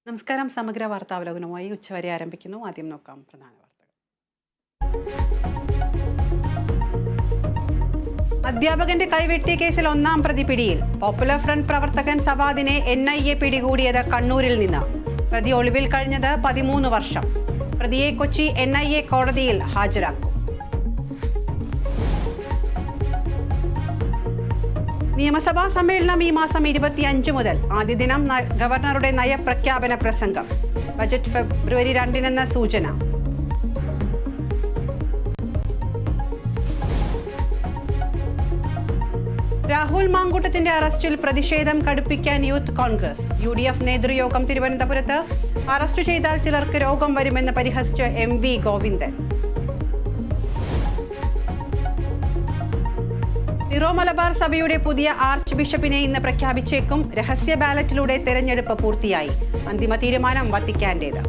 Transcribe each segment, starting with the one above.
നമസ്കാരം. സമഗ്ര വാർത്താവലോകനവുമായി ഉച്ചവരെ ആരംഭിക്കുന്നു. ആദ്യം നോക്കാം പ്രധാന വാർത്തകൾ. അധ്യാപകന്റെ കൈവെട്ടിയ കേസിൽ ഒന്നാം പ്രതി പിടിയിൽ. പോപ്പുലർ ഫ്രണ്ട് പ്രവർത്തകൻ സവാദിനെ NIA പിടികൂടിയത് കണ്ണൂരിൽ നിന്ന്. പ്രതി ഒളിവിൽ കഴിഞ്ഞത് 13 വർഷം. പ്രതിയെ കൊച്ചി NIA കോടതിയിൽ ഹാജരാക്കും. നിയമസഭാ സമ്മേളനം ഈ മാസം 25 മുതൽ. ആദ്യ ദിനം ഗവർണറുടെ നയപ്രഖ്യാപന പ്രസംഗം. ബജറ്റ് ഫെബ്രുവരി 2-നെന്ന സൂചന. രാഹുൽ മാങ്കൂട്ടത്തിന്റെ അറസ്റ്റിൽ പ്രതിഷേധം കടുപ്പിക്കാൻ യൂത്ത് കോൺഗ്രസ്. UDF നേതൃയോഗം തിരുവനന്തപുരത്ത്. അറസ്റ്റ് ചെയ്താൽ ചിലർക്ക് രോഗം വരുമെന്ന് പരിഹസിച്ച് MV ഗോവിന്ദൻ. സിറോ മലബാർ സഭയുടെ പുതിയ ആർച്ച് ബിഷപ്പിനെ ഇന്ന് പ്രഖ്യാപിച്ചേക്കും. രഹസ്യ ബാലറ്റിലൂടെ തെരഞ്ഞെടുപ്പ് പൂർത്തിയായി. അന്തിമ തീരുമാനം വത്തിക്കാന്റേത്.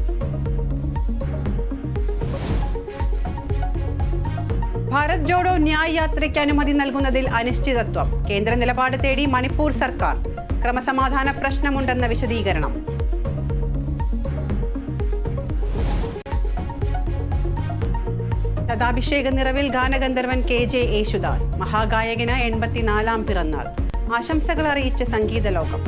ഭാരത് ജോഡോ ന്യായ് യാത്രയ്ക്ക് അനുമതി നൽകുന്നതിൽ അനിശ്ചിതത്വം. കേന്ദ്ര നിലപാട് തേടി മണിപ്പൂർ സർക്കാർ. ക്രമസമാധാന പ്രശ്നമുണ്ടെന്ന വിശദീകരണം. ശതാഭിഷേക നിറവിൽ ഗാനഗന്ധർവൻ KJ യേശുദാസ്. മഹാഗായകന് 84-ാം പിറന്നാൾ. ആശംസകൾ അറിയിച്ച് സംഗീത ലോകം.